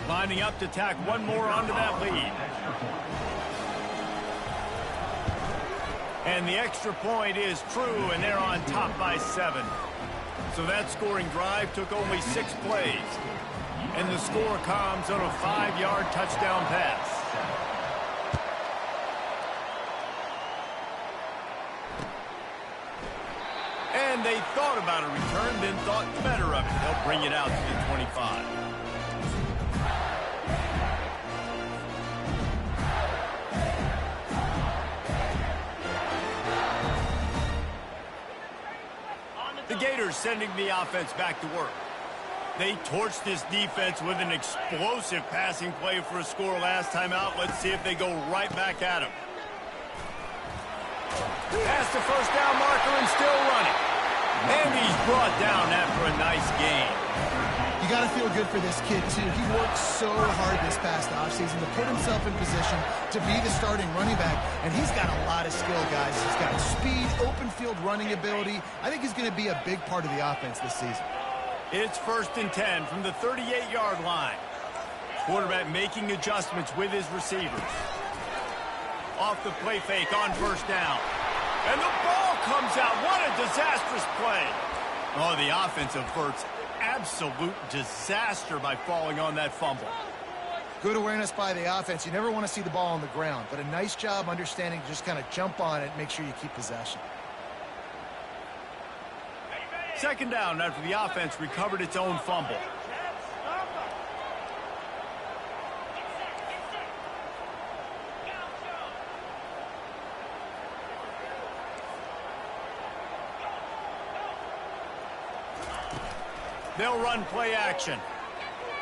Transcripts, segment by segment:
Lining up to tack one more onto that lead. And the extra point is true, and they're on top by 7. So that scoring drive took only 6 plays. And the score comes on a 5-yard touchdown pass. And they thought about a return, then thought better of it. They'll bring it out to the 25. The Gators sending the offense back to work. They torched this defense with an explosive passing play for a score last time out. Let's see if they go right back at him. Past the first down marker and still running. And he's brought down after a nice game. You got to feel good for this kid, too. He worked so hard this past offseason to put himself in position to be the starting running back, and he's got a lot of skill, guys. He's got speed, open field running ability. I think he's going to be a big part of the offense this season. It's 1st and 10 from the 38-yard line. Quarterback making adjustments with his receivers. Off the play fake on first down. And the ball comes out. What a disastrous play. Oh, the offense averts absolute disaster by falling on that fumble. Good awareness by the offense. You never want to see the ball on the ground, but a nice job understanding to just kind of jump on it and make sure you keep possession. 2nd down after the offense recovered its own fumble. They'll run play action.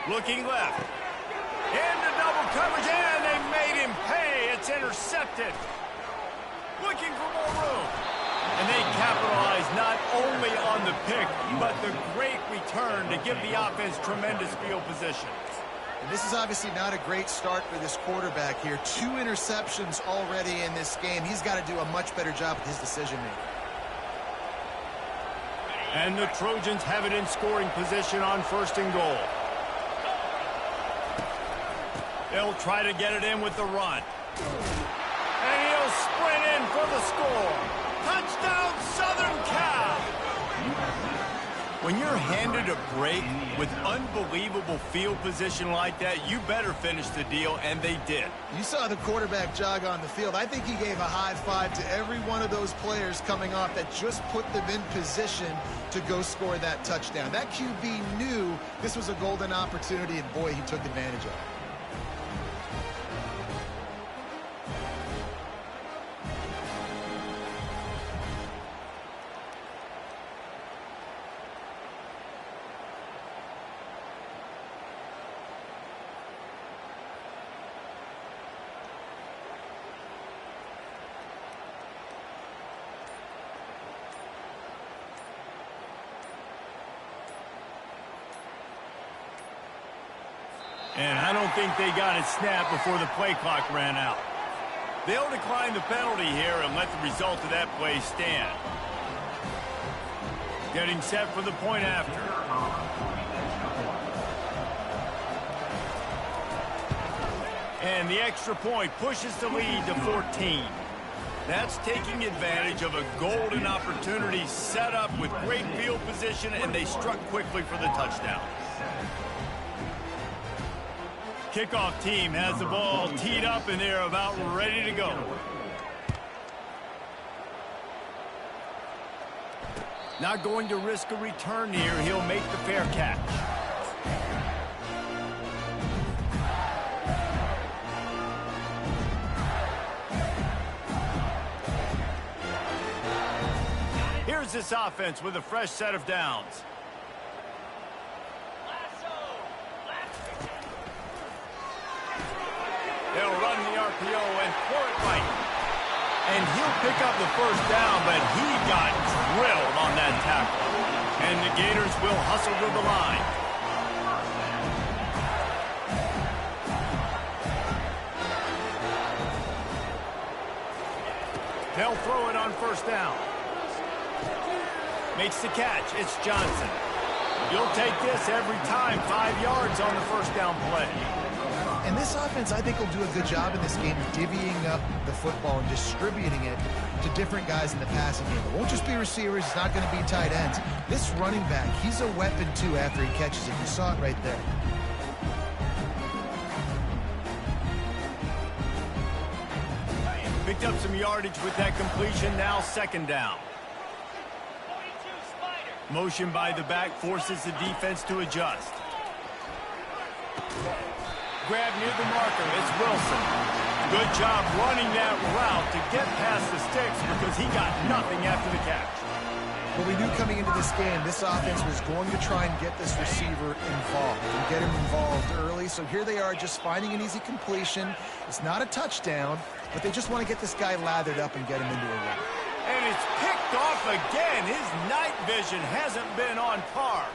Looking left. Into double coverage, and they made him pay. It's intercepted. Looking for more room. And they capitalize not only on the pick, but the great return to give the offense tremendous field position. And this is obviously not a great start for this quarterback here. 2 interceptions already in this game. He's got to do a much better job with his decision-making. And the Trojans have it in scoring position on 1st and goal. They'll try to get it in with the run. And he'll sprint in for the score. Touchdown, Southern Cal! When you're handed a break with unbelievable field position like that, you better finish the deal, and they did. You saw the quarterback jog on the field. I think he gave a high five to every one of those players coming off that just put them in position to go score that touchdown. That QB knew this was a golden opportunity, and boy, he took advantage of it. And I don't think they got it snapped before the play clock ran out. They'll decline the penalty here and let the result of that play stand. Getting set for the point after. And the extra point pushes the lead to 14. That's taking advantage of a golden opportunity set up with great field position, and they struck quickly for the touchdown. Kickoff team has the ball teed up, and they're about ready to go. Not going to risk a return here. He'll make the fair catch. Here's this offense with a fresh set of downs. They'll run the RPO and throw it right. And he'll pick up the first down, but he got drilled on that tackle. And the Gators will hustle to the line. They'll throw it on first down. Makes the catch. It's Johnson. You'll take this every time. 5 yards on the first down play. And this offense, I think, will do a good job in this game of divvying up the football and distributing it to different guys in the passing game. It won't just be receivers. It's not going to be tight ends. This running back, he's a weapon, too, after he catches it. You saw it right there. Picked up some yardage with that completion. Now second down. Motion by the back forces the defense to adjust. Grab near the marker. It's Wilson. Good job running that route to get past the sticks because he got nothing after the catch. Well, we knew coming into this game, this offense was going to try and get this receiver involved and get him involved early. So here they are just finding an easy completion. It's not a touchdown, but they just want to get this guy lathered up and get him into a run. And it's picked off again. His night vision hasn't been on par.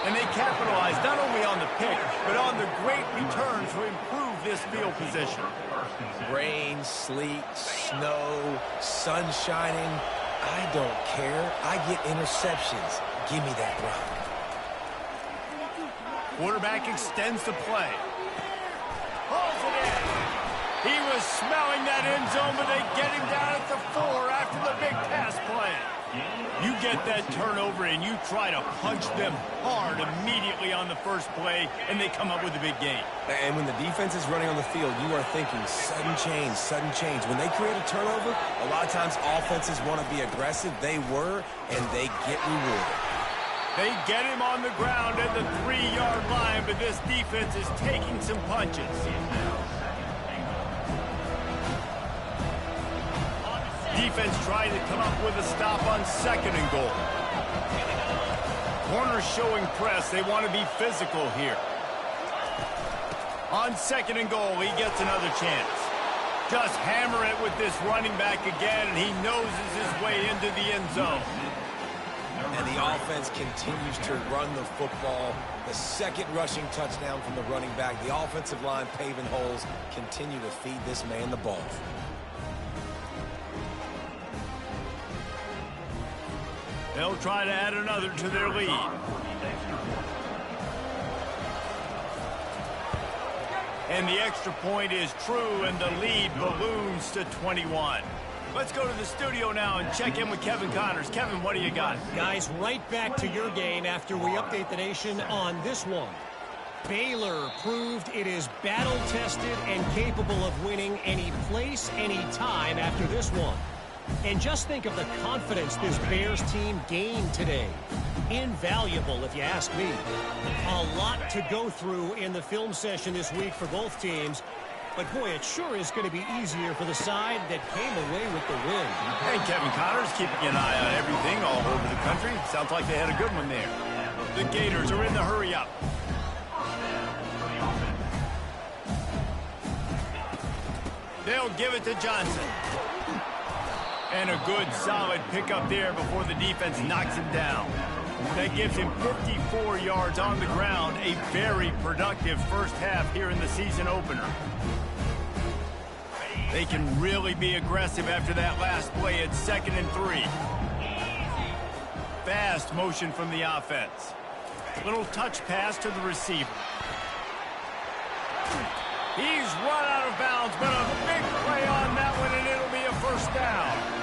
And they capitalized not only on the pick, but on the great return to improve this field position. Rain, sleet, snow, sun shining. I don't care. I get interceptions. Give me that rock. Quarterback extends the play. Pulls it in. He was smelling that end zone, but they get him down at the 4 after the big pass play. You get that turnover and you try to punch them hard immediately on the first play, and they come up with a big gain. And when the defense is running on the field, you are thinking sudden change, sudden change. When they create a turnover, a lot of times offenses want to be aggressive. They were, and they get rewarded. They get him on the ground at the 3-yard line, but this defense is taking some punches. Defense trying to come up with a stop on second and goal. Corners showing press. They want to be physical here. On second and goal, he gets another chance. Just hammer it with this running back again, and he noses his way into the end zone. And the offense continues to run the football. The second rushing touchdown from the running back. The offensive line paving holes. Continue to feed this man the ball. They'll try to add another to their lead. And the extra point is true, and the lead balloons to 21. Let's go to the studio now and check in with Kevin Connors. Kevin, what do you got? Guys, right back to your game after we update the nation on this one. Baylor proved it is battle-tested and capable of winning any place, any time after this one. And just think of the confidence this Bears team gained today. Invaluable, if you ask me. A lot to go through in the film session this week for both teams. But, boy, it sure is going to be easier for the side that came away with the win. Hey, Kevin Connors, keeping an eye on everything all over the country. Sounds like they had a good one there. The Gators are in the hurry-up. They'll give it to Johnson. And a good, solid pickup there before the defense knocks him down. That gives him 54 yards on the ground. A very productive first half here in the season opener. They can really be aggressive after that last play at 2nd and 3. Fast motion from the offense. Little touch pass to the receiver. He's run out of bounds, but a big play on that one, and it'll be a first down.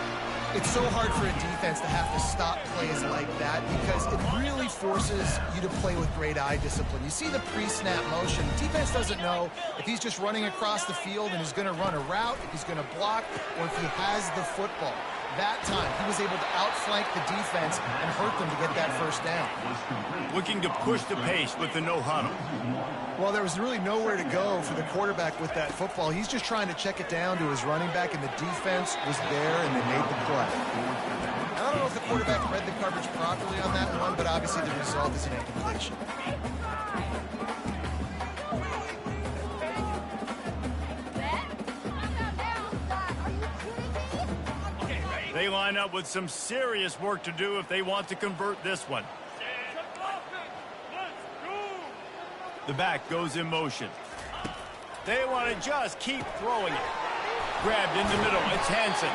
It's so hard for a defense to have to stop plays like that because it really forces you to play with great eye discipline. You see the pre-snap motion. Defense doesn't know if he's just running across the field and is going to run a route, if he's going to block, or if he has the football. That time, he was able to outflank the defense and hurt them to get that first down. Looking to push the pace with the no huddle. Well, there was really nowhere to go for the quarterback with that football. He's just trying to check it down to his running back, and the defense was there, and they made the play. I don't know if the quarterback read the coverage properly on that one, but obviously the result is an incompletion. They line up with some serious work to do if they want to convert this one. The back goes in motion. They want to just keep throwing it. Grabbed in the middle. It's Hansen.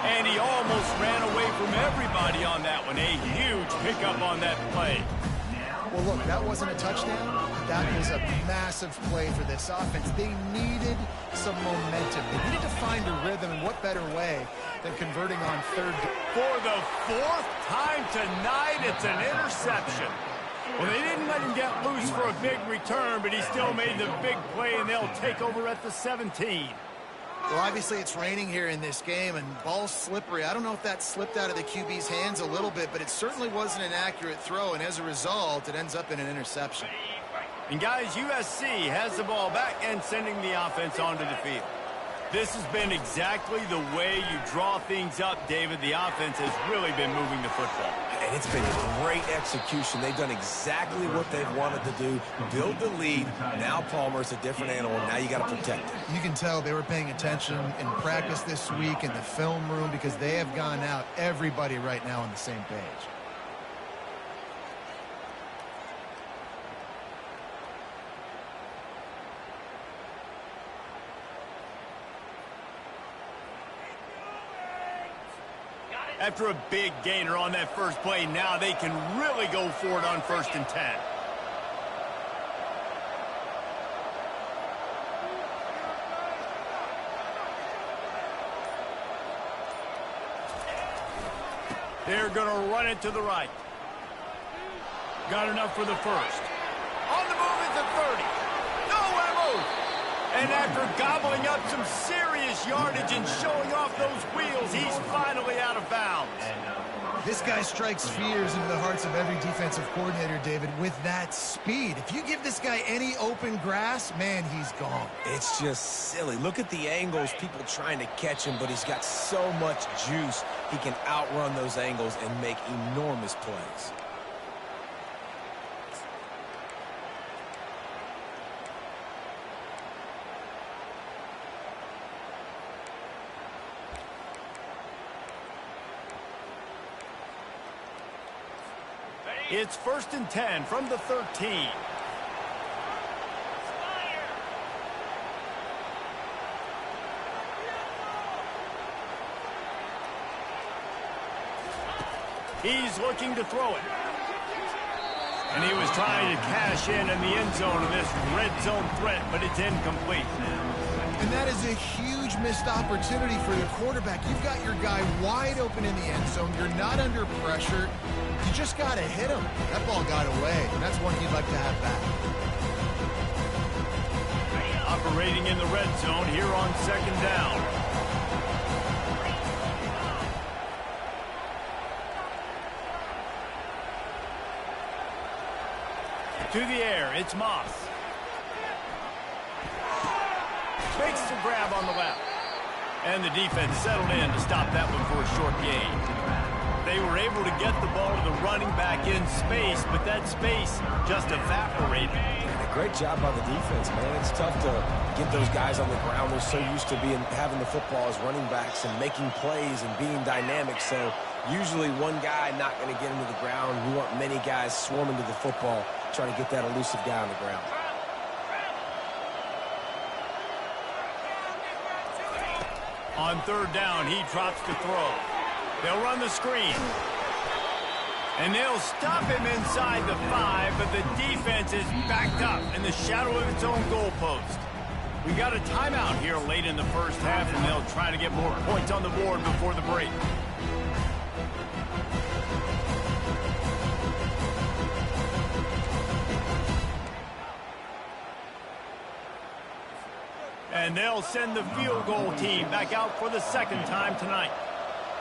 And he almost ran away from everybody on that one. A huge pick up on that play. Well, look, that wasn't a touchdown. That is a massive play for this offense. They needed some momentum. They needed to find a rhythm, and what better way than converting on third. For the fourth time tonight, it's an interception. Well, they didn't let him get loose for a big return, but he still made the big play, and they'll take over at the 17. Well, obviously it's raining here in this game, and ball's slippery. I don't know if that slipped out of the QB's hands a little bit, but it certainly wasn't an accurate throw, and as a result, it ends up in an interception. And guys, USC has the ball back and sending the offense onto the field. This has been exactly the way you draw things up, David. The offense has really been moving the football. And it's been great execution. They've done exactly what they've wanted to do, build the lead. Now Palmer's a different animal. Now you got to protect it. You can tell they were paying attention in practice this week in the film room because they have gone out, everybody right now on the same page. After a big gainer on that first play, now they can really go for it on 1st and 10. They're going to run it to the right. Got enough for the first. On the move at the 30. Nowhere move. And after gobbling up some serious yardage and showing off those wheels, he's finally out of bounds. This guy strikes fears into the hearts of every defensive coordinator, David, with that speed. If you give this guy any open grass, man, he's gone. It's just silly. Look at the angles, people trying to catch him, but he's got so much juice. He can outrun those angles and make enormous plays. It's 1st and 10 from the 13. He's looking to throw it. And he was trying to cash in the end zone of this red zone threat, but it's incomplete. And that is a huge missed opportunity for the quarterback. You've got your guy wide open in the end zone. You're not under pressure. You just got to hit him. That ball got away, and that's one he'd like to have back. Operating in the red zone here on 2nd down. To the air, it's Moss. Makes the grab on the left. And the defense settled in to stop that one for a short gain. They were able to get the ball to the running back in space, but that space just evaporated. And a great job by the defense, man. It's tough to get those guys on the ground. They're so used to having the football as running backs and making plays and being dynamic. So usually one guy not going to get into the ground. You want many guys swarming to the football, trying to get that elusive guy on the ground. On 3rd down, he drops to throw. They'll run the screen. And they'll stop him inside the 5, but the defense is backed up in the shadow of its own goalpost. We got a timeout here late in the first half, and they'll try to get more points on the board before the break. And they'll send the field goal team back out for the 2nd time tonight.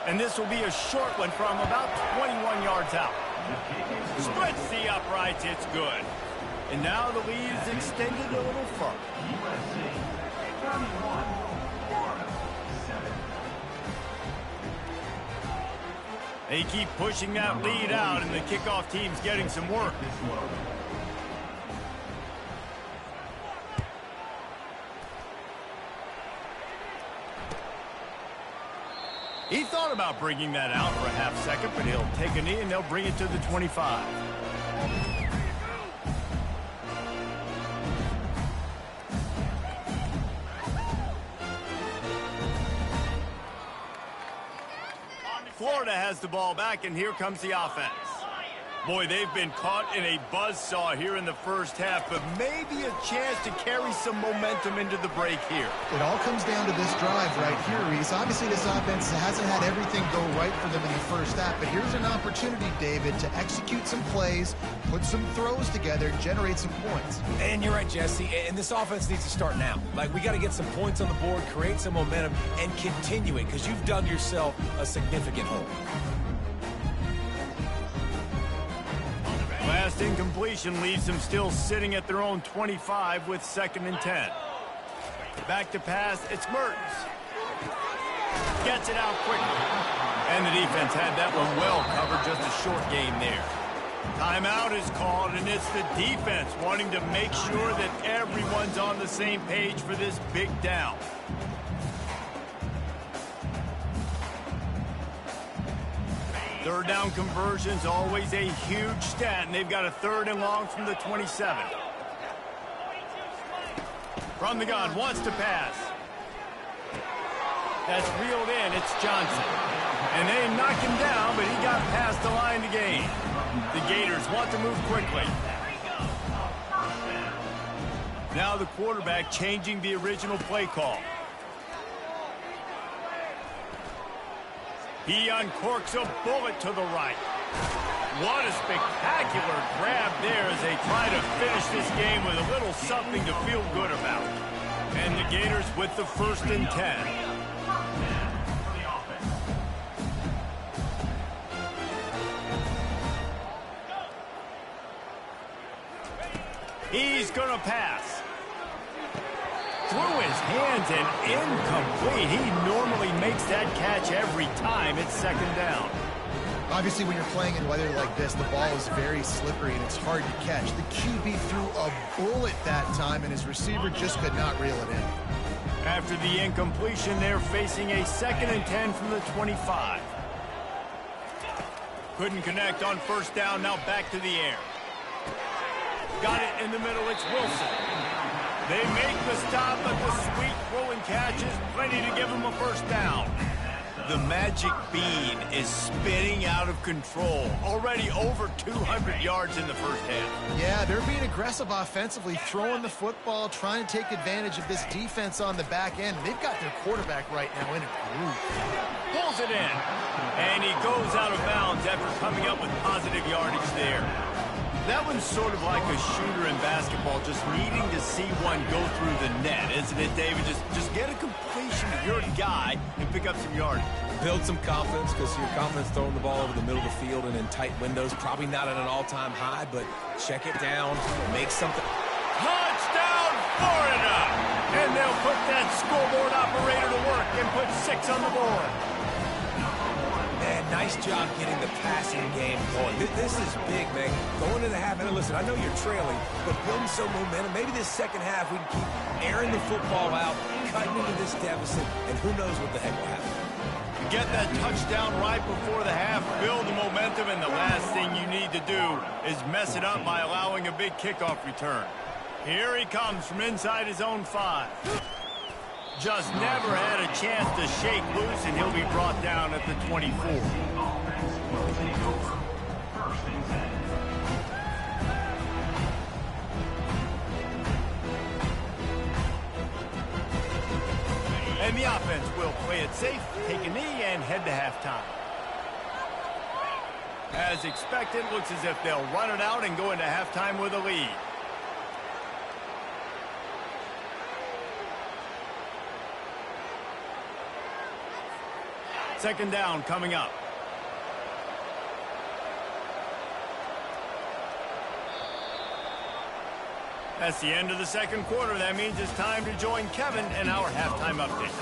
And this will be a short one from about 21 yards out. Splits the uprights, it's good. And now the lead is extended a little further. They keep pushing that lead out, and the kickoff team's getting some work. He thought about bringing that out for a half second, but he'll take a knee and they'll bring it to the 25. Florida has the ball back, and here comes the offense. Boy, they've been caught in a buzzsaw here in the first half, but maybe a chance to carry some momentum into the break here. It all comes down to this drive right here, Reese. Obviously, this offense hasn't had everything go right for them in the first half, but here's an opportunity, David, to execute some plays, put some throws together, generate some points. And you're right, Jesse, and this offense needs to start now. Like, we got to get some points on the board, create some momentum, and continue it, because you've dug yourself a significant hole. Last incompletion leaves them still sitting at their own 25 with 2nd and 10. Back to pass, it's Mertens. Gets it out quickly. And the defense had that one well covered, just a short game there. Timeout is called, and it's the defense wanting to make sure that everyone's on the same page for this big down. Third down conversion's always a huge stat, and they've got a 3rd and long from the 27. From the gun, wants to pass. That's reeled in, it's Johnson. And they knock him down, but he got past the line to gain. The Gators want to move quickly. Now the quarterback changing the original play call. He uncorks a bullet to the right. What a spectacular grab there as they try to finish this game with a little something to feel good about. And the Gators with the 1st and 10. He's going to pass. Through his hands and incomplete. He normally makes that catch every time. It's 2nd down. Obviously, when you're playing in weather like this, the ball is very slippery and it's hard to catch. The QB threw a bullet that time, and his receiver just could not reel it in. After the incompletion, they're facing a 2nd and 10 from the 25. Couldn't connect on 1st down. Now back to the air. Got it in the middle. It's Wilson. They make the stop, but the sweet throw and catch is plenty to give them a 1st down. The magic bean is spinning out of control. Already over 200 yards in the first half. Yeah, they're being aggressive offensively, throwing the football, trying to take advantage of this defense on the back end. They've got their quarterback right now in a groove. Pulls it in, and he goes out of bounds after coming up with positive yardage there. That one's sort of like a shooter in basketball, just needing to see one go through the net, isn't it, David? Just get a completion to your guy and pick up some yardage. Build some confidence, because your confidence throwing the ball over the middle of the field and in tight windows, probably not at an all-time high, but check it down, make something. Touchdown, Florida! And they'll put that scoreboard operator to work and put 6 on the board. Man, nice job getting the passing game going. This is big, man. Going into the half, and listen, I know you're trailing, but building some momentum. Maybe this 2nd half we can keep airing the football out, cutting into this deficit, and who knows what the heck will happen. Get that touchdown right before the half, build the momentum, and the last thing you need to do is mess it up by allowing a big kickoff return. Here he comes from inside his own 5. Just never had a chance to shake loose, and he'll be brought down at the 24. And the offense will play it safe, take a knee, and head to halftime. As expected, looks as if they'll run it out and go into halftime with a lead. Second down coming up. That's the end of the 2nd quarter. That means it's time to join Kevin in our halftime update.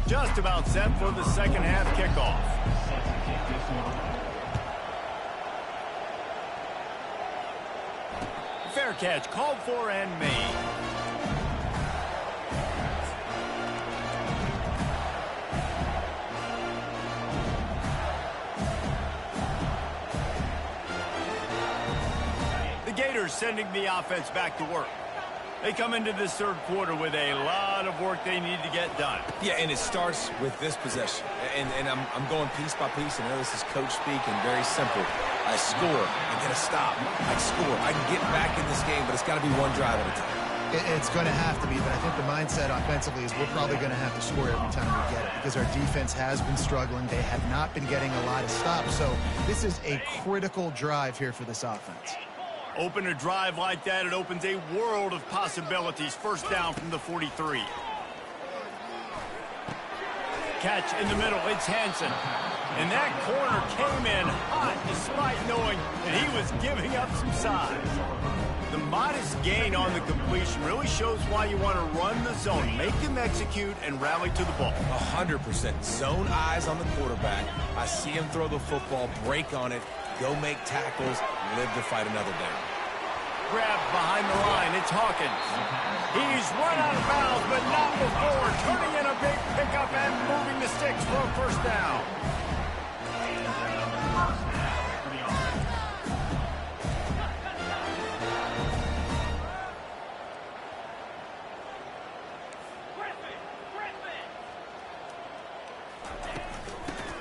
Just about set for the 2nd half kickoff. Fair catch called for and made. The Gators sending the offense back to work. They come into this third quarter with a lot of work they need to get done. Yeah, and it starts with this possession. And I'm going piece by piece. I know this is coach speak and very simple. I score. I get a stop. I score. I can get back in this game, but it's got to be one drive at a time. It's going to have to be, but I think the mindset offensively is we're probably going to have to score every time we get it because our defense has been struggling. They have not been getting a lot of stops, so this is a critical drive here for this offense. Open a drive like that, it opens a world of possibilities. First down from the 43. Catch in the middle, it's Hansen. And that corner came in hot despite knowing that he was giving up some size. The modest gain on the completion really shows why you want to run the zone, make him execute, and rally to the ball. 100%. Zone eyes on the quarterback. I see him throw the football, break on it, go make tackles, live to fight another down. Grab behind the line, it's Hawkins. He's run out of bounds, but not before. Turning in a big pickup and moving the sticks for a first down.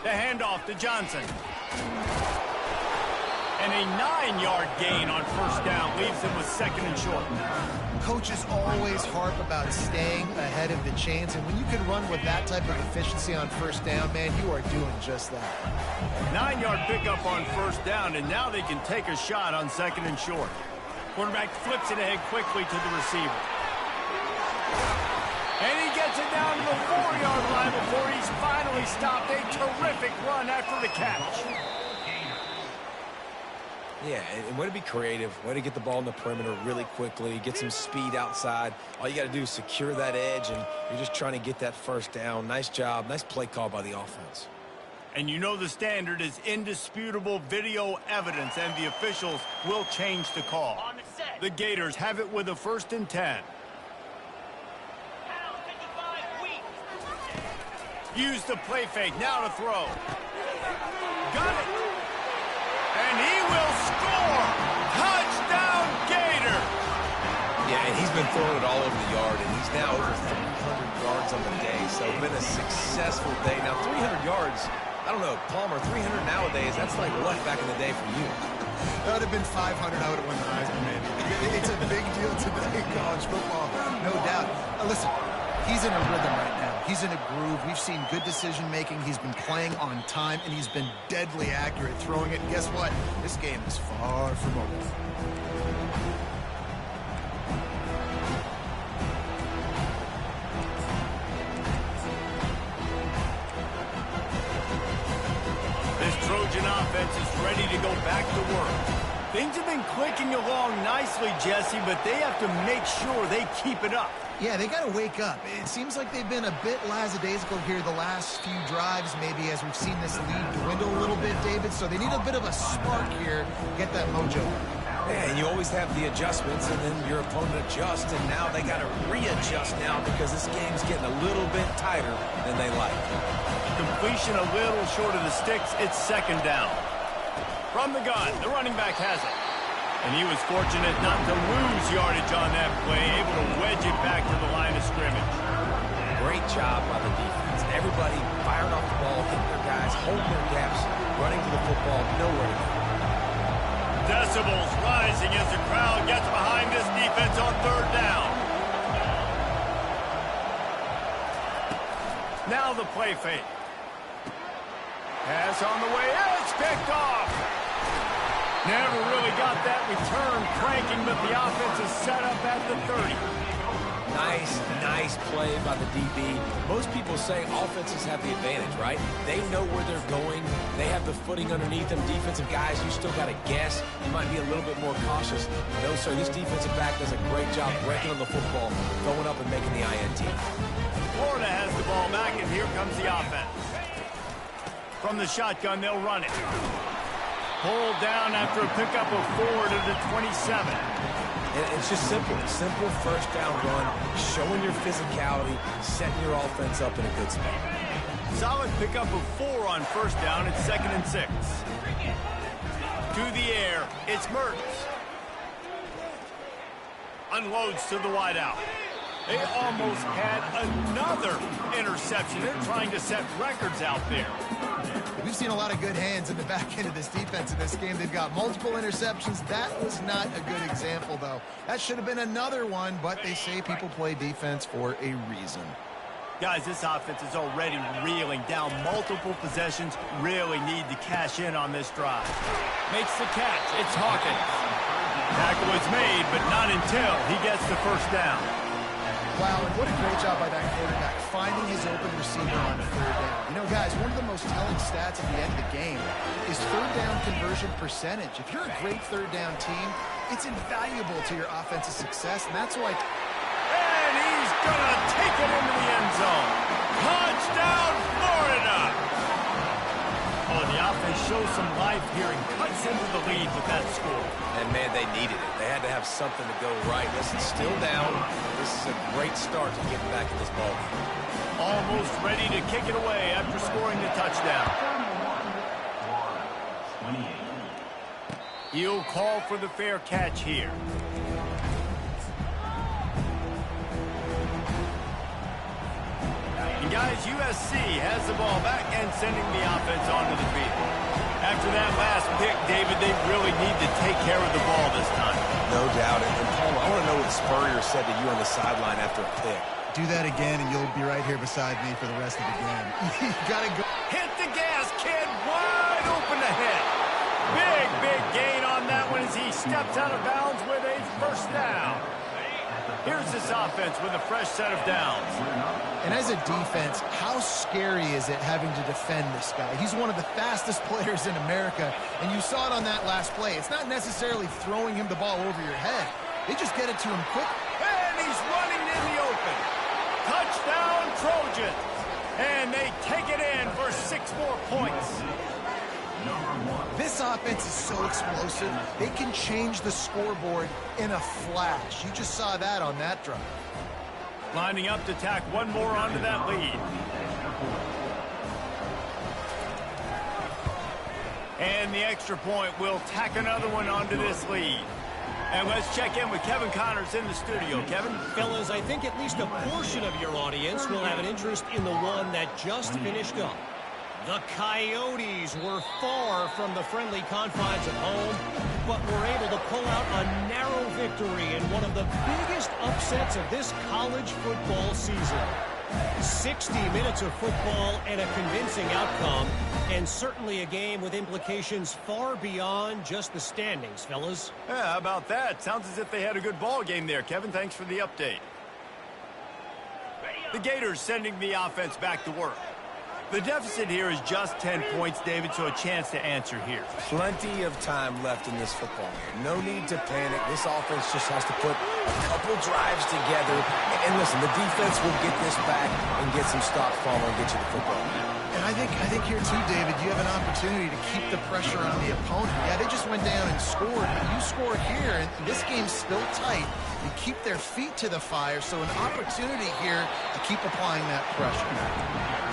The handoff to Johnson. And a 9-yard gain on first down leaves him with second and short. Coaches always harp about staying ahead of the chains, and when you can run with that type of efficiency on first down, man, you are doing just that. 9-yard pickup on first down, and now they can take a shot on second and short. Quarterback flips it ahead quickly to the receiver. And he gets it down to the 4-yard line before he's finally stopped. A terrific run after the catch. Yeah, and way to be creative, way to get the ball in the perimeter really quickly, get some speed outside. All you got to do is secure that edge, and you're just trying to get that first down. Nice job, nice play call by the offense. And you know the standard is indisputable video evidence, and the officials will change the call. The Gators have it with a 1st and 10. Use the play fake, now to throw. Got it. And he will score! Touchdown, Gator! Yeah, and he's been throwing it all over the yard, and he's now over 300 yards on the day. So it's been a successful day. Now, 300 yards, I don't know, Palmer, 300 nowadays, that's like what back in the day for you? That would have been 500. I would have won the Heisman, man. It's a big deal today in college football, no doubt. Listen, he's in a rhythm right now. He's in a groove. We've seen good decision-making. He's been playing on time, and he's been deadly accurate throwing it. And guess what? This game is far from over. This Trojan offense is ready to go back to work. Things have been clicking along nicely, Jesse, but they have to make sure they keep it up. Yeah, they got to wake up. It seems like they've been a bit lackadaisical here the last few drives, maybe as we've seen this lead dwindle a little bit, David. So they need a bit of a spark here, get that mojo. Yeah, and you always have the adjustments, and then your opponent adjusts, and now they got to readjust now because this game's getting a little bit tighter than they like. Completion a little short of the sticks. It's second down. From the gun, the running back has it. And he was fortunate not to lose yardage on that play, able to wedge it back to the line of scrimmage. Great job by the defense. Everybody firing off the ball, hitting their guys, holding their gaps, running to the football, nowhere to go. Decibels rising as the crowd gets behind this defense on third down. Now the play fake. Pass on the way, it's picked off. Never really got that return cranking, but the offense is set up at the 30. Nice play by the DB. Most people say offenses have the advantage, right? They know where they're going. They have the footing underneath them. Defensive guys, you still got to guess. You might be a little bit more cautious. No, sir, this defensive back does a great job breaking on the football, going up and making the INT. Florida has the ball back, and here comes the offense. From the shotgun, they'll run it. Pulled down after a pickup of 4 to the 27. And it's just simple. Simple first down run, showing your physicality, setting your offense up in a good spot. Solid pickup of 4 on first down. It's 2nd and 6. To the air, it's Mertz. unloads to the wideout. They almost had another interception. They're trying to set records out there. We've seen a lot of good hands in the back end of this defense in this game. They've got multiple interceptions. That was not a good example, though. That should have been another one, but they say people play defense for a reason. Guys, this offense is already reeling down multiple possessions. Really need to cash in on this drive. Makes the catch. It's Hawkins. Tackle is made, but not until he gets the first down. Wow, and what a great job by that quarterback, finding his open receiver on third down. You know, guys, one of the most telling stats at the end of the game is third down conversion percentage. If you're a great third down team, it's invaluable to your offensive success, and that's why... And he's going to take it into the end zone. Touchdown, Florida! Oh, the offense shows some life here and cuts into the lead with that score. And, man, they needed it. They had to have something to go right. Listen, still down. This is a great start to getting back in this ball game. Almost ready to kick it away after scoring the touchdown. He'll call for the fair catch here. And guys, USC has the ball back and sending the offense onto the field. After that last pick, David, they really need to take care of the ball this time. No doubt. And Paul, I want to know what Spurrier said to you on the sideline after a pick. Do that again, and you'll be right here beside me for the rest of the game. You got to go. Hit the gas, kid. Wide open ahead. Big gain on that one as he steps out of bounds with a first down. Here's this offense with a fresh set of downs. And as a defense, how scary is it having to defend this guy? He's one of the fastest players in America, and you saw it on that last play. It's not necessarily throwing him the ball over your head. They just get it to him quick. And he's running in the open. Touchdown, Trojans. And they take it in for 6 more points. This offense is so explosive, they can change the scoreboard in a flash. You just saw that on that drive. Lining up to tack one more onto that lead. And the extra point will tack another one onto this lead. And let's check in with Kevin Connors in the studio. Kevin? Fellas, I think at least a portion of your audience will have an interest in the one that just finished up. The Coyotes were far from the friendly confines of home, but were able to pull out a narrow victory in one of the biggest upsets of this college football season. 60 minutes of football and a convincing outcome, and certainly a game with implications far beyond just the standings, fellas. Yeah, how about that? Sounds as if they had a good ball game there, Kevin. Thanks for the update. The Gators sending the offense back to work. The deficit here is just 10 points, David, so a chance to answer here. Plenty of time left in this football game. No need to panic. This offense just has to put a couple drives together. And listen, the defense will get this back and get some stops following and get you the football. And I think here too, David, you have an opportunity to keep the pressure on the opponent. Yeah, they just went down and scored, but you score here, and this game's still tight. You keep their feet to the fire, so an opportunity here to keep applying that pressure.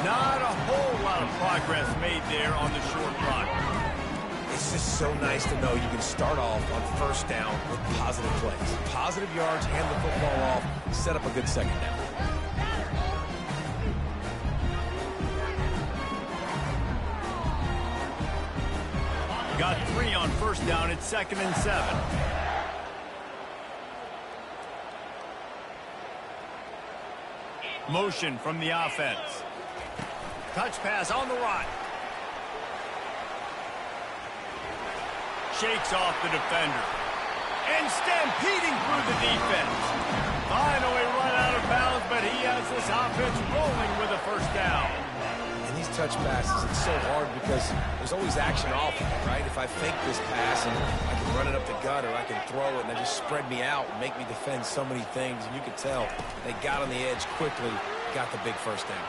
Not a whole lot of progress made there on the short run. It's just so nice to know you can start off on first down with positive plays. Positive yards, hand the football off, set up a good second down. Got 3 on first down. It's 2nd and 7. Motion from the offense. Touch pass on the right. Shakes off the defender. And stampeding through the defense. Finally run out of bounds, but he has this offense rolling with a first down. And these touch passes, it's so hard because there's always action off of it, right? If I fake this pass and I can run it up the gut or I can throw it and they just spread me out and make me defend so many things. And you can tell they got on the edge quickly, got the big first down.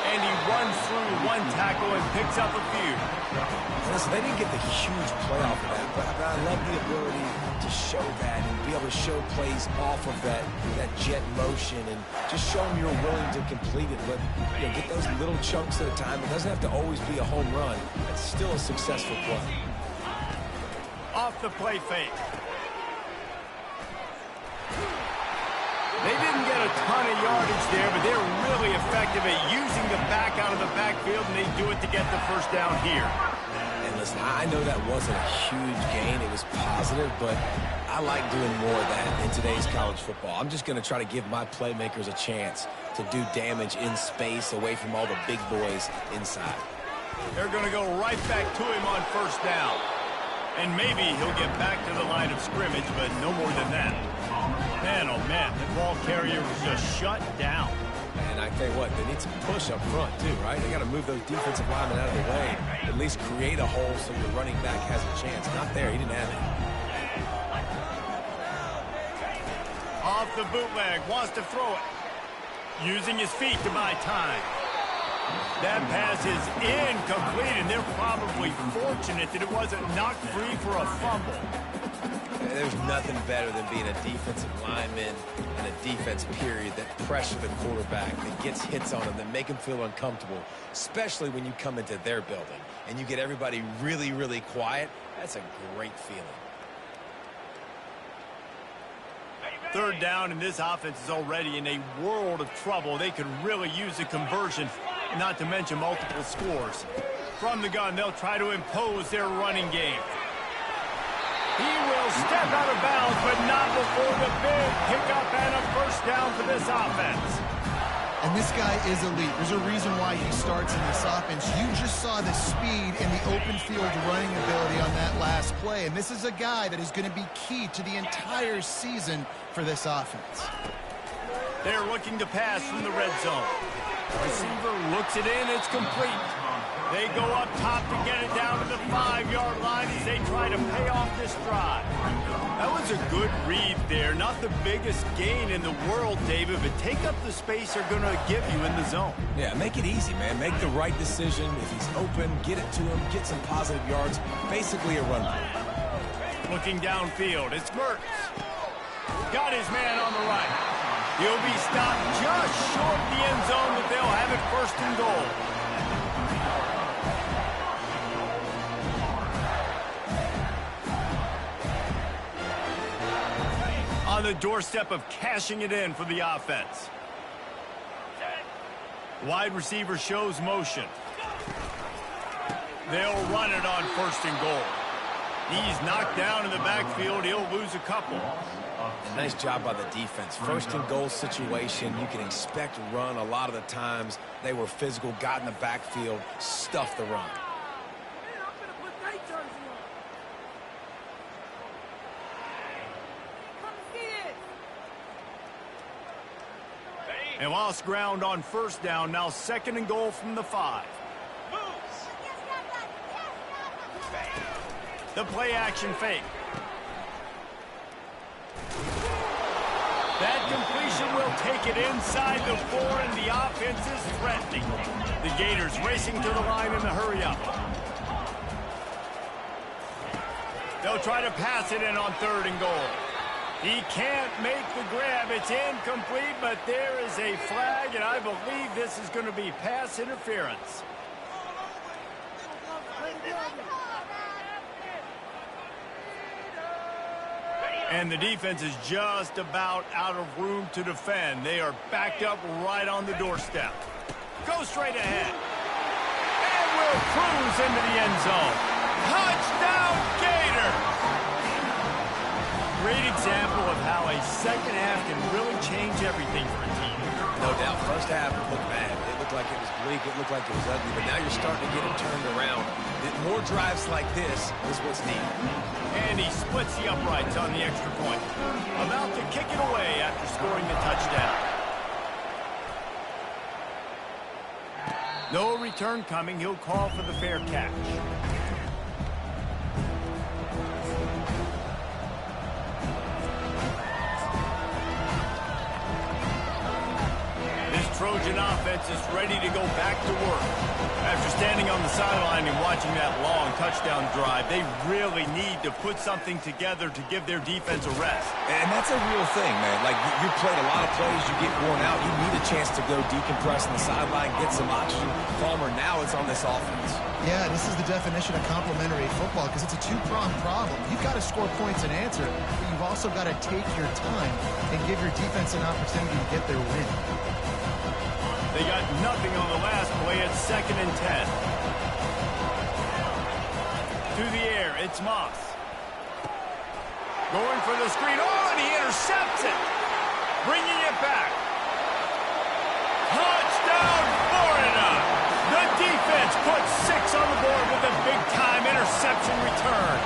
And he runs through one tackle and picks up a few. Listen, they didn't get the huge play off of that, but I love the ability to show that and be able to show plays off of that jet motion and just show them you're willing to complete it. But get those little chunks at a time. It doesn't have to always be a home run. It's still a successful play. Off the play fake. a ton of yardage there, but they're really effective at using the back out of the backfield, and they do it to get the first down here. And listen, I know that wasn't a huge gain. It was positive, but I like doing more of that in today's college football. I'm just going to try to give my playmakers a chance to do damage in space away from all the big boys inside. They're going to go right back to him on first down. And maybe he'll get back to the line of scrimmage, but no more than that. Man, oh man, the ball carrier was just shut down. And I tell you what, they need some push up front too, right? They got to move those defensive linemen out of the way. At least create a hole so your running back has a chance. Not there, he didn't have it. Off the bootleg, wants to throw it. Using his feet to buy time. That pass is incomplete, and they're probably fortunate that it wasn't knocked free for a fumble. There's nothing better than being a defensive lineman and a defense period that pressure the quarterback, that gets hits on him, that make him feel uncomfortable, especially when you come into their building and you get everybody really, really quiet. That's a great feeling. Third down, and this offense is already in a world of trouble. They could really use a conversion, not to mention multiple scores. From the gun, they'll try to impose their running game. He will step out of bounds, but not before the big pickup and a first down for this offense. And this guy is elite. There's a reason why he starts in this offense. You just saw the speed and the open field running ability on that last play. And this is a guy that is going to be key to the entire season for this offense. They're looking to pass from the red zone. Receiver looks it in. It's complete. They go up top to get it down to the 5-yard line as they try to pay off this drive. That was a good read there. Not the biggest gain in the world, David, but take up the space they're going to give you in the zone. Yeah, make it easy, man. Make the right decision. If he's open, get it to him, get some positive yards. Basically a run play. Looking downfield, it's Mertz. Got his man on the right. He'll be stopped just short the end zone, but they'll have it first and goal. On the doorstep of cashing it in for the offense. Wide receiver shows motion. They'll run it on first and goal. He's knocked down in the backfield. He'll lose a couple. A nice job by the defense. First and goal situation, you can expect run. A lot of the times they were physical, got in the backfield, stuffed the run. And lost ground on first down. Now second and goal from the 5. The play action fake. That completion will take it inside the 4, and the offense is threatening. The Gators racing to the line in the hurry-up. They'll try to pass it in on third and goal. He can't make the grab. It's incomplete, but there is a flag, and I believe this is going to be pass interference. And the defense is just about out of room to defend. They are backed up right on the doorstep. Go straight ahead. And will cruise into the end zone. Touchdown, Gators! Great example of how a second half can really change everything for a team. No doubt. First half it looked bad. It looked like it was bleak. It looked like it was ugly. But now you're starting to get it turned around. More drives like this is what's needed. And he splits the uprights on the extra point. About to kick it away after scoring the touchdown. No return coming. He'll call for the fair catch. This Trojan Trojan offense is ready to go back to work. After standing on the sideline and watching that long touchdown drive, they really need to put something together to give their defense a rest. And that's a real thing, man. Like, you played a lot of plays, you get worn out, you need a chance to go decompress on the sideline, get some oxygen. Palmer, now it's on this offense. Yeah, this is the definition of complementary football because it's a two-pronged problem. You've got to score points and answer, but you've also got to take your time and give your defense an opportunity to get their win. They got nothing on the last play at 2nd and 10. To the air, it's Moss. Going for the screen. Oh, and he intercepts it. Bringing it back. Touchdown, Florida. The defense puts 6 on the board with a big-time interception return.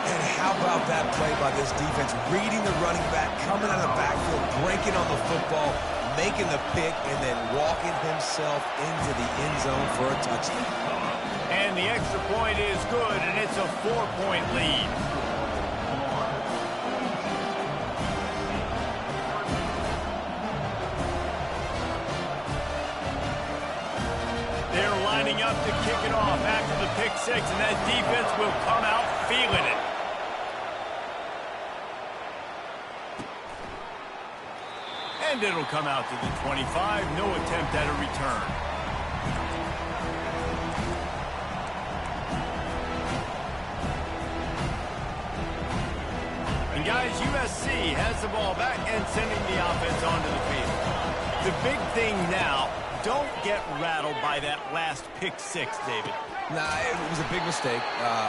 And how about that play by this defense? Reading the running back, coming out of the backfield, breaking on the football, making the pick, and then walking himself into the end zone for a touchdown. And the extra point is good, and it's a 4-point lead. They're lining up to kick it off after the pick 6, and that defense will come out feeling it. And it'll come out to the 25. No attempt at a return. And guys, USC has the ball back and sending the offense onto the field. The big thing now, don't get rattled by that last pick 6, David. Nah, it was a big mistake.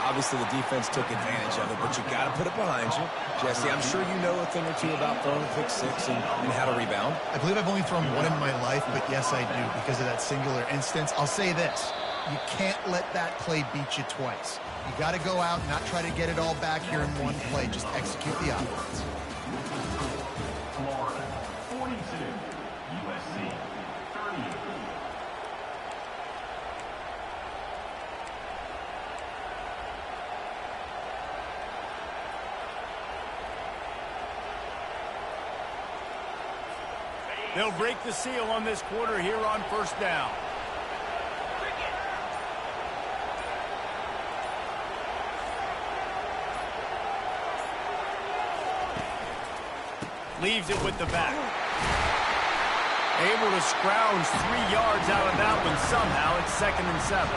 Obviously, the defense took advantage of it, but you got to put it behind you. Jesse, I'm sure you know a thing or two about throwing a pick 6 and how to rebound. I believe I've only thrown one in my life, but yes, I do because of that singular instance. I'll say this. You can't let that play beat you twice. You got to go out and not try to get it all back here in one play. Just execute the offense. Florida, 42. USC, 30. They'll break the seal on this quarter here on 1st down. Leaves it with the back. Able to scrounge 3 yards out of that one somehow. It's 2nd and 7.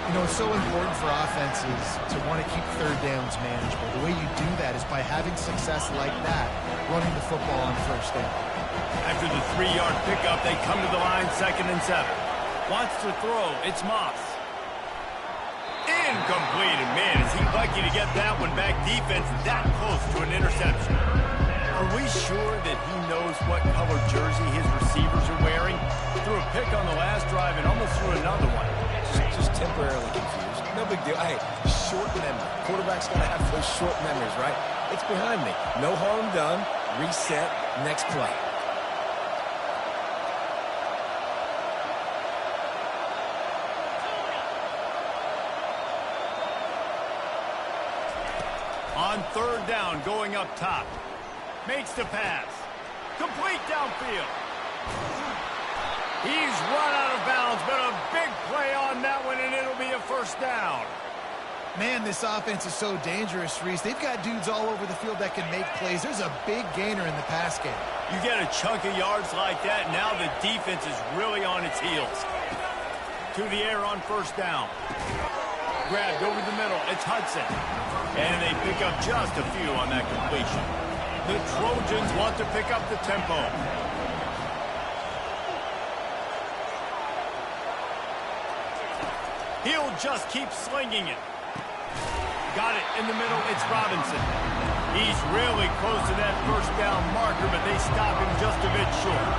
You know, it's so important for offenses to want to keep 3rd downs manageable. The way you do that is by having success like that, running the football on 1st down. After the 3-yard pickup, they come to the line 2nd and 7. Wants to throw. It's Moss. Incomplete. And man, is he lucky to get that one back. Defense that close to an interception. Are we sure that he knows what color jersey his receivers are wearing? Threw a pick on the last drive and almost threw another one. Just temporarily confused. No big deal. Hey, short memory. Quarterback's got to have those short memories, right? It's behind me. No harm done. Reset. Next play. On 3rd down, going up top. Makes the pass. Complete downfield. He's run out of bounds, but a big play on that one, and it'll be a 1st down. Man, this offense is so dangerous, Reese. They've got dudes all over the field that can make plays. There's a big gainer in the pass game. You get a chunk of yards like that, now the defense is really on its heels. To the air on 1st down. Grabbed over the middle. It's Hudson. And they pick up just a few on that completion. The Trojans want to pick up the tempo. He'll just keep slinging it. Got it in the middle. It's Robinson. He's really close to that 1st down marker, but they stop him just a bit short.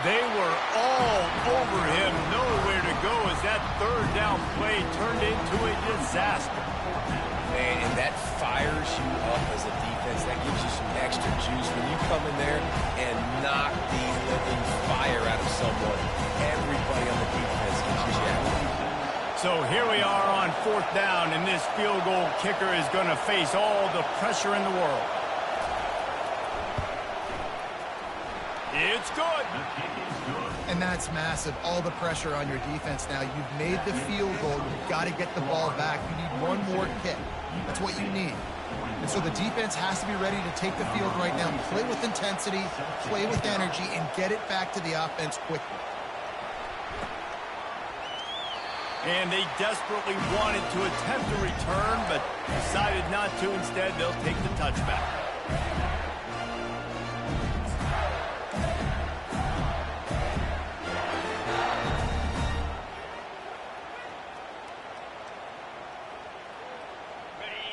They were all over him, nowhere to go as that 3rd down play turned into a disaster. Man, and that fires you up as a defense. That gives you some extra juice. When you come in there and knock the living fire out of someone, everybody on the defense gets jacked. So here we are on 4th down, and this field goal kicker is going to face all the pressure in the world. It's good. And that's massive. All the pressure on your defense now. You've made the field goal. You've got to get the ball back. You need one more kick. That's what you need. And so the defense has to be ready to take the field right now, play with intensity, play with energy, and get it back to the offense quickly. And they desperately wanted to attempt a return, but decided not to. Instead, they'll take the touchback.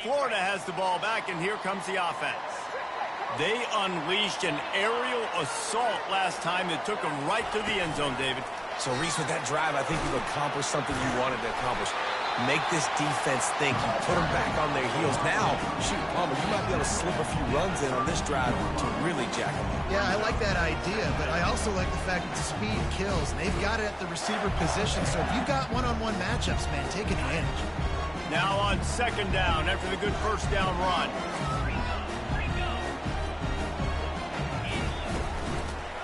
Florida has the ball back, and here comes the offense. They unleashed an aerial assault last time that took them right to the end zone, David. So, Reese, with that drive, I think you've accomplished something you wanted to accomplish. Make this defense think. You put them back on their heels. Now, shoot, Palmer, you might be able to slip a few runs in on this drive to really jack them up. Yeah, I like that idea, but I also like the fact that speed kills, and they've got it at the receiver position. So if you've got one-on-one matchups, man, take advantage. Now on 2nd down after the good 1st down run.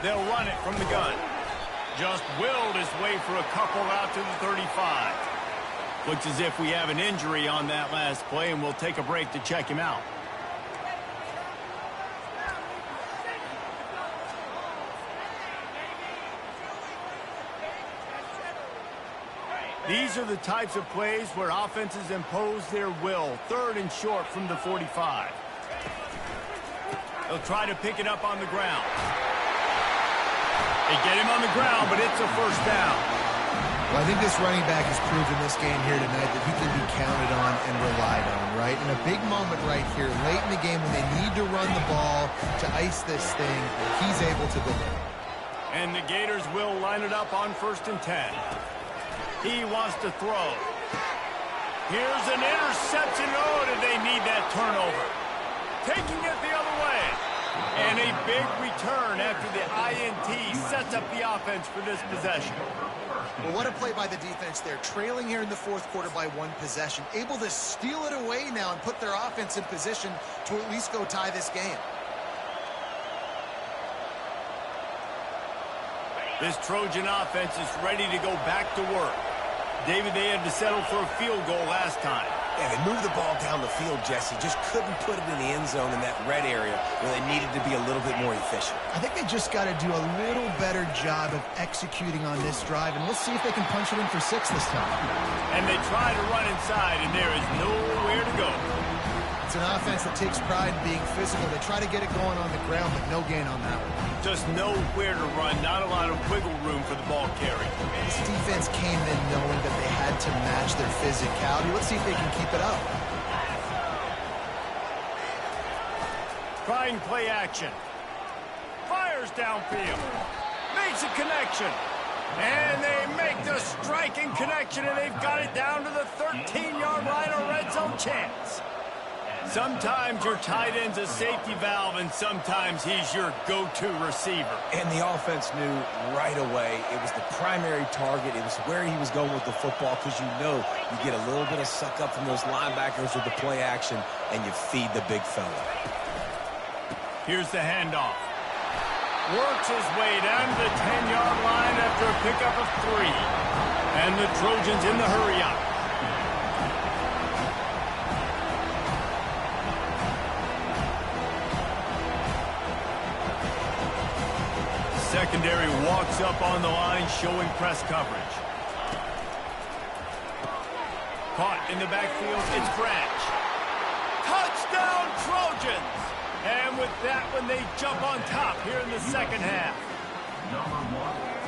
They'll run it from the gun. Just willed his way for a couple out to the 35. Looks as if we have an injury on that last play, and we'll take a break to check him out. These are the types of plays where offenses impose their will. 3rd and short from the 45. They'll try to pick it up on the ground. They get him on the ground, but it's a 1st down. Well, I think this running back has proven this game here tonight that he can be counted on and relied on, right? In a big moment right here, late in the game when they need to run the ball to ice this thing, he's able to deliver. And the Gators will line it up on 1st and 10. He wants to throw. Here's an interception. Oh, did they need that turnover? Taking it the other way. And a big return after the INT sets up the offense for this possession. Well, what a play by the defense there. Trailing here in the 4th quarter by 1 possession. Able to steal it away now and put their offense in position to at least go tie this game. This Trojan offense is ready to go back to work. David, they had to settle for a field goal last time. Yeah, they moved the ball down the field, Jesse. Just couldn't put it in the end zone in that red area where they needed to be a little bit more efficient. I think they just got to do a little better job of executing on this drive, and we'll see if they can punch it in for 6 this time. And they try to run inside, and there is nowhere to go. It's an offense that takes pride in being physical. They try to get it going on the ground, but no gain on that one. Just nowhere to run, not a lot of wiggle room for the ball carry. This defense came in knowing that they had to match their physicality. Let's see if they can keep it up. Trying play action. Fires downfield. Makes a connection. And they make the striking connection, and they've got it down to the 13-yard line, a red zone chance. Sometimes your tight end's a safety valve, and sometimes he's your go-to receiver. And the offense knew right away it was the primary target. It was where he was going with the football, because you know you get a little bit of suck up from those linebackers with the play action, and you feed the big fella. Here's the handoff. Works his way down to the 10-yard line after a pickup of 3. And the Trojans in the hurry-up. Secondary walks up on the line, showing press coverage. Caught in the backfield, it's Branch. Touchdown, Trojans! And with that one, they jump on top here in the 2nd half.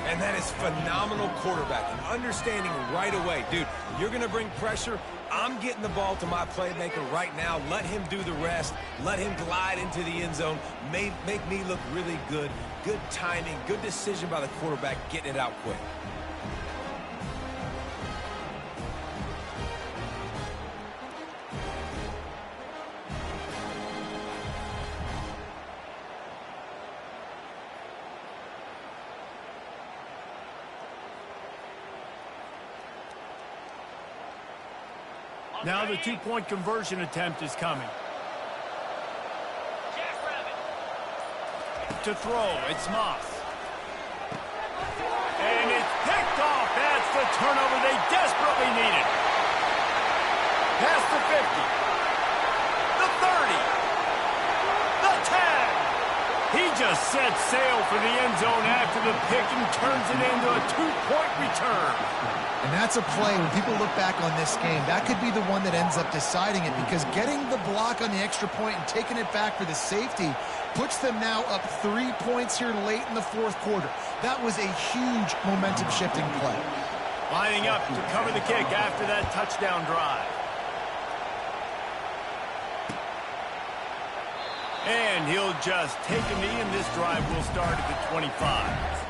And that is phenomenal quarterbacking. Understanding right away, dude, you're going to bring pressure. I'm getting the ball to my playmaker right now. Let him do the rest. Let him glide into the end zone. Make me look really good. Good timing, good decision by the quarterback, getting it out quick. Now the two-point conversion attempt is coming. To throw, it's Moss. And it's picked off. That's the turnover they desperately needed. Past the 50. The 30. The 10. He just set sail for the end zone after the pick and turns it into a two-point return. And that's a play, when people look back on this game, that could be the one that ends up deciding it, because getting the block on the extra point and taking it back for the safety puts them now up 3 points here late in the fourth quarter. That was a huge momentum-shifting play. Lining up to cover the kick after that touchdown drive. And he'll just take a knee, and this drive will start at the 25.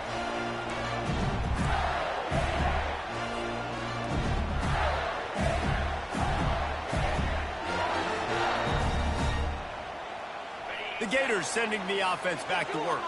The Gators sending the offense back to work.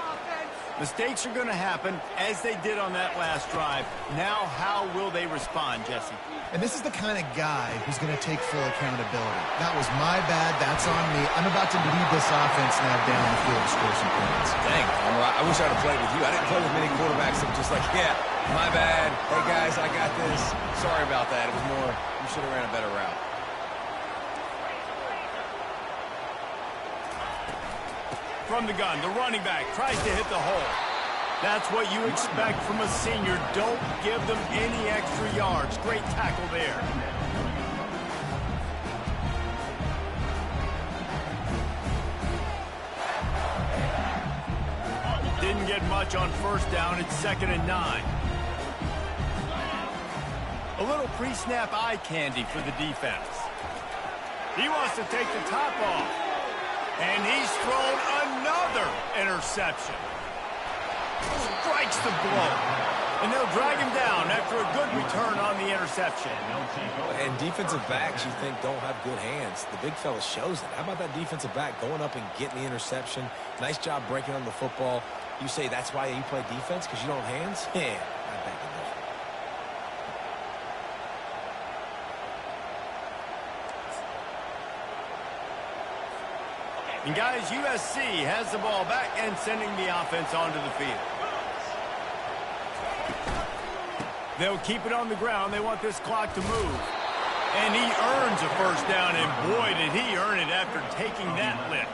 Mistakes are going to happen, as they did on that last drive. Now, how will they respond, Jesse? And this is the kind of guy who's going to take full accountability. That was my bad. That's on me. I'm about to lead this offense now down the field to score some points. Dang, I wish I'd have played with you. I didn't play with many quarterbacks that were just like, yeah, my bad. Hey, guys, I got this. Sorry about that. It was more, you should have ran a better route. From the gun, the running back tries to hit the hole. That's what you expect from a senior. Don't give them any extra yards. Great tackle there. Didn't get much on first down. It's 2nd and 9. A little pre-snap eye candy for the defense. He wants to take the top off. And he's thrown another interception. Strikes the blow. And they'll drag him down after a good return on the interception. And defensive backs, you think, don't have good hands. The big fella shows it. How about that defensive back going up and getting the interception? Nice job breaking on the football. You say that's why you play defense, because you don't have hands? Yeah, I beg to differ. And guys, USC has the ball back and sending the offense onto the field. They'll keep it on the ground. They want this clock to move. And he earns a first down, and boy, did he earn it after taking that lift.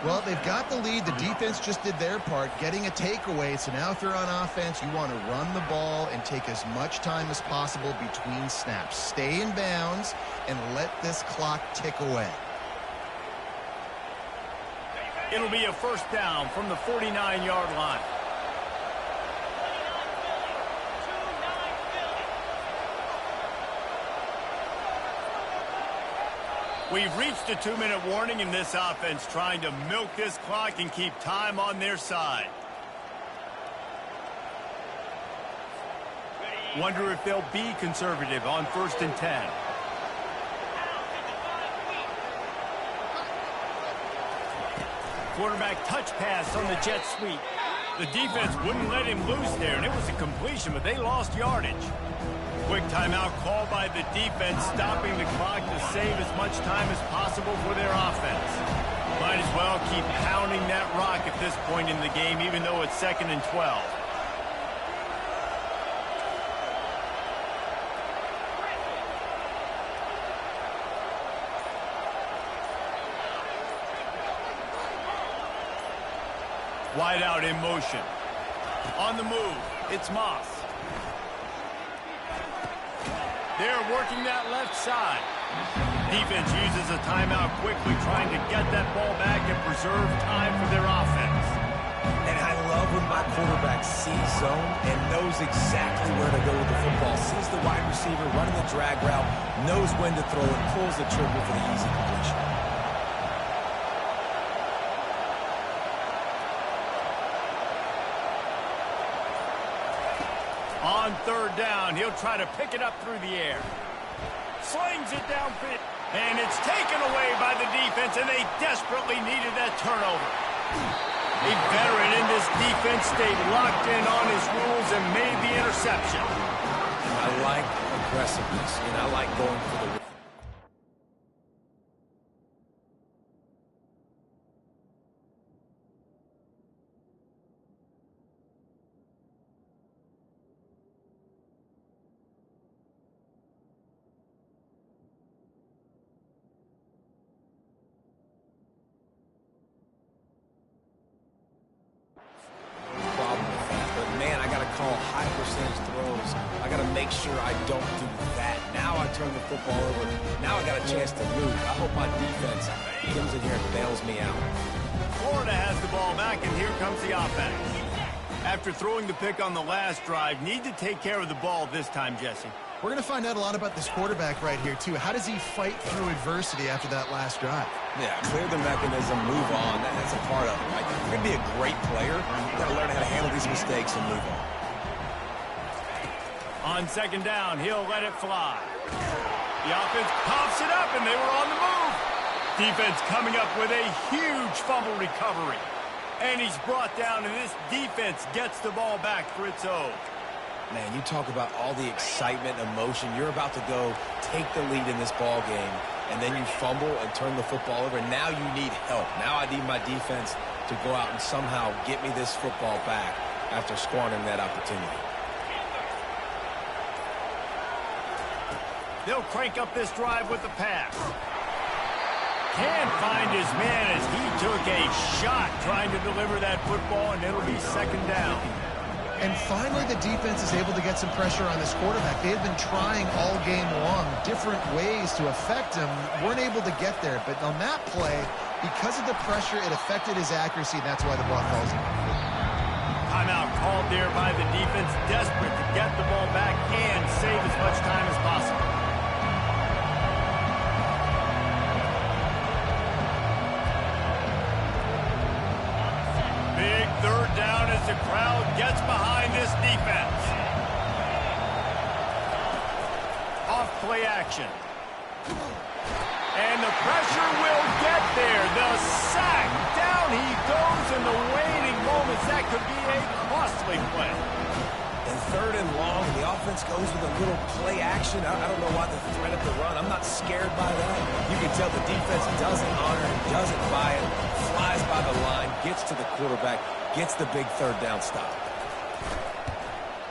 Well, they've got the lead. The defense just did their part, getting a takeaway. So now if they're on offense, you want to run the ball and take as much time as possible between snaps. Stay in bounds and let this clock tick away. It'll be a first down from the 49-yard line. We've reached a 2-minute warning in this offense, trying to milk this clock and keep time on their side. Wonder if they'll be conservative on 1st and 10. Quarterback touch pass on the jet sweep. The defense wouldn't let him loose there, and it was a completion, but they lost yardage. Quick timeout called by the defense, stopping the clock to save as much time as possible for their offense. Might as well keep pounding that rock at this point in the game, even though it's 2nd and 12. Wide out in motion. On the move, it's Moss. They're working that left side. Defense uses a timeout quickly, trying to get that ball back and preserve time for their offense. And I love when my quarterback sees zone and knows exactly where to go with the football. Sees the wide receiver running the drag route, knows when to throw it, pulls the trigger for the easy completion. On 3rd down, he'll try to pick it up through the air. Slings it downfield. And it's taken away by the defense, and they desperately needed that turnover. A veteran in this defense stayed locked in on his rules and made the interception. I like aggressiveness, and I like going for the win. percentage throws. I got to make sure I don't do that. Now I turn the football over. Now I got a chance to move. I hope my defense comes in here and bails me out. Florida has the ball back, and here comes the offense. After throwing the pick on the last drive, need to take care of the ball this time, Jesse. We're going to find out a lot about this quarterback right here, too. How does he fight through adversity after that last drive? Yeah, clear the mechanism, move on. That's a part of it, right? If you're going to be a great player, you've got to learn how to handle these mistakes and move on. On second down, he'll let it fly. The offense pops it up, and they were on the move. Defense coming up with a huge fumble recovery. And he's brought down, and this defense gets the ball back for its own. Man, you talk about all the excitement, emotion. You're about to go take the lead in this ball game, and then you fumble and turn the football over. Now you need help. Now I need my defense to go out and somehow get me this football back after squandering that opportunity. They'll crank up this drive with the pass. Can't find his man as he took a shot trying to deliver that football, and it'll be second down. And finally, the defense is able to get some pressure on this quarterback. They had been trying all game long different ways to affect him. Weren't able to get there. But on that play, because of the pressure, it affected his accuracy, and that's why the ball falls in. Timeout called there by the defense, desperate to get the ball back and save as much time as possible. Big third down as the crowd gets behind this defense. Off play action. And the pressure will get there. The sack. Down he goes in the waning moments. That could be a costly play. And third and long, the offense goes with a little play action. I don't know why the threat of the run. I'm not scared by that. You can tell the defense doesn't honor it, doesn't buy it, flies by the line, gets to the quarterback, gets the big third down stop.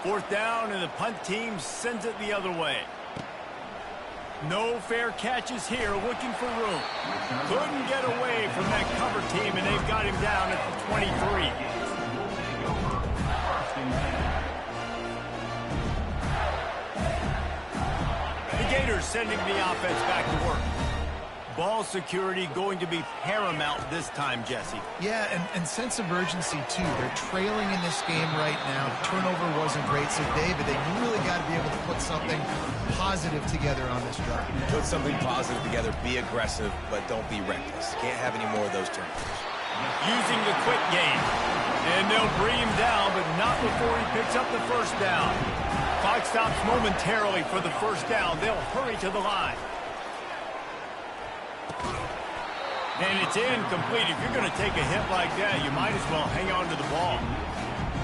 Fourth down, and the punt team sends it the other way. No fair catches here, looking for room. Couldn't get away from that cover team, and they've got him down at the 23. The Gators sending the offense back to work. Ball security going to be paramount this time, Jesse. Yeah, and sense of urgency, too. They're trailing in this game right now. Turnover wasn't great, so David, they really got to be able to put something positive together on this drive. Put something positive together, be aggressive, but don't be reckless. Can't have any more of those turnovers. Using the quick game. And they'll bring him down, but not before he picks up the first down. Clock stops momentarily for the first down. They'll hurry to the line. And it's incomplete. If you're going to take a hit like that, you might as well hang on to the ball.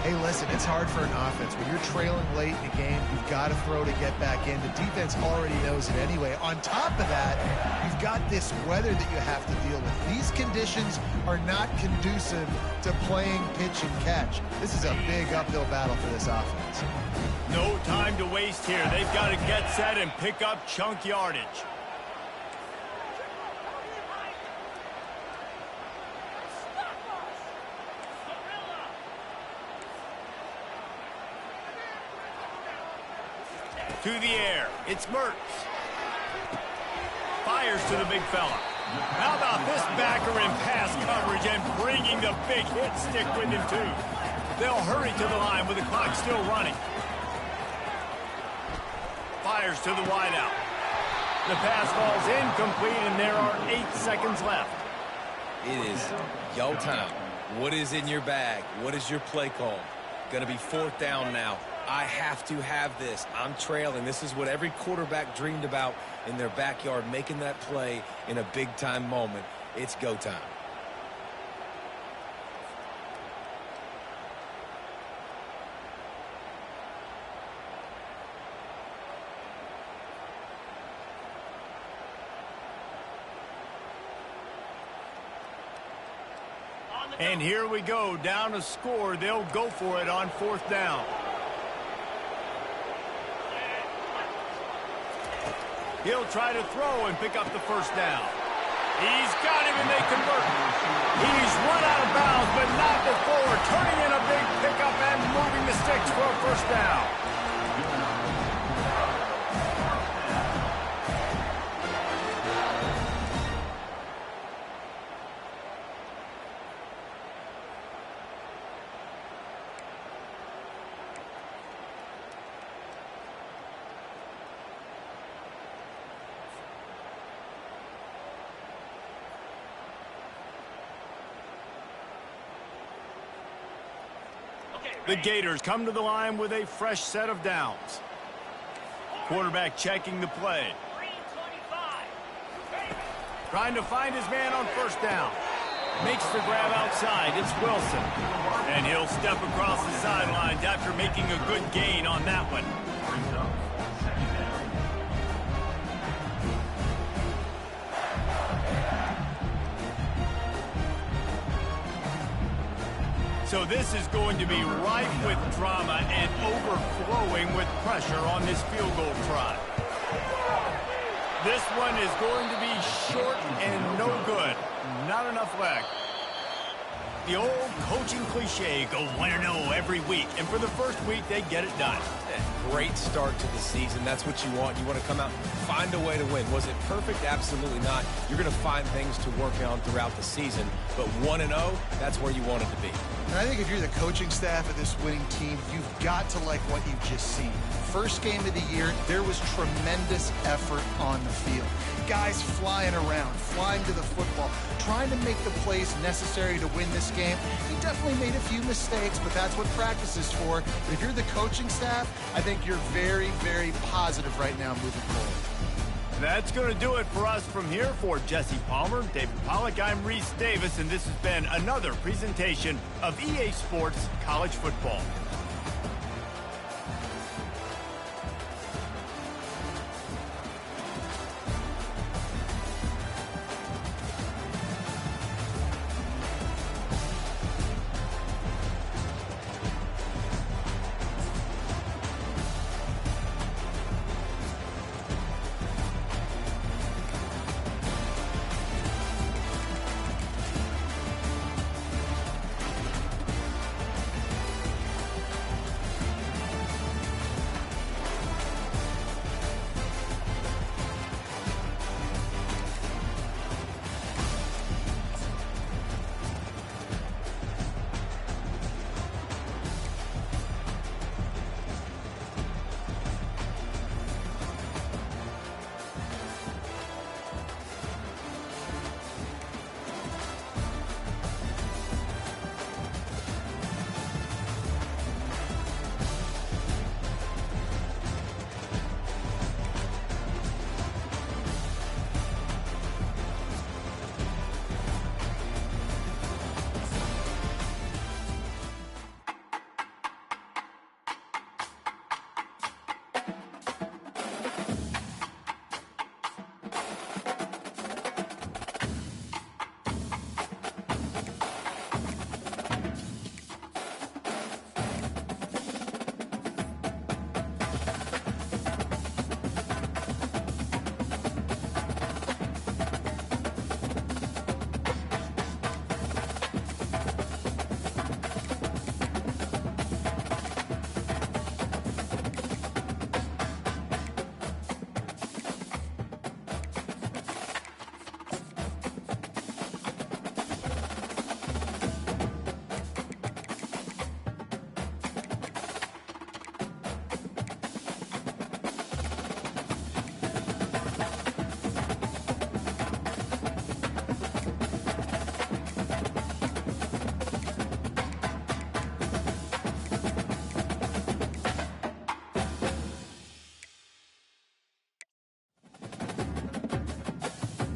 Hey, listen, it's hard for an offense. When you're trailing late in the game, you've got to throw to get back in. The defense already knows it anyway. On top of that, you've got this weather that you have to deal with. These conditions are not conducive to playing pitch and catch. This is a big uphill battle for this offense. No time to waste here. They've got to get set and pick up chunk yardage. To the air. It's Mertz. Fires to the big fella. How about this backer in pass coverage and bringing the big hit stick with him, too. They'll hurry to the line with the clock still running. Fires to the wideout. The pass falls incomplete, and there are 8 seconds left. It is yo time. What is in your bag? What is your play call? Going to be fourth down now. I have to have this. I'm trailing. This is what every quarterback dreamed about in their backyard, making that play in a big-time moment. It's go time. And here we go. Down a score. They'll go for it on fourth down. He'll try to throw and pick up the first down. He's got him, and they convert. He's run out of bounds, but not before. Turning in a big pickup and moving the 6 for a first down. The Gators come to the line with a fresh set of downs. Quarterback checking the play. Trying to find his man on first down. Makes the grab outside. It's Wilson. And he'll step across the sidelines after making a good gain on that one. Brings up second down. So this is going to be rife with drama and overflowing with pressure on this field goal try. This one is going to be short and no good. Not enough leg. The old coaching cliche, go 1-0 every week. And for the first week, they get it done. Great start to the season. That's what you want. You want to come out and find a way to win. Was it perfect? Absolutely not. You're going to find things to work on throughout the season. But 1-0, that's where you want it to be. And I think if you're the coaching staff of this winning team, you've got to like what you've just seen. First game of the year, there was tremendous effort on the field. Guys flying around, flying to the football, trying to make the plays necessary to win this game. He definitely made a few mistakes, but that's what practice is for. But if you're the coaching staff, I think you're very, very positive right now moving forward. That's going to do it for us from here. For Jesse Palmer, David Pollack, I'm Reese Davis, and this has been another presentation of EA Sports College Football.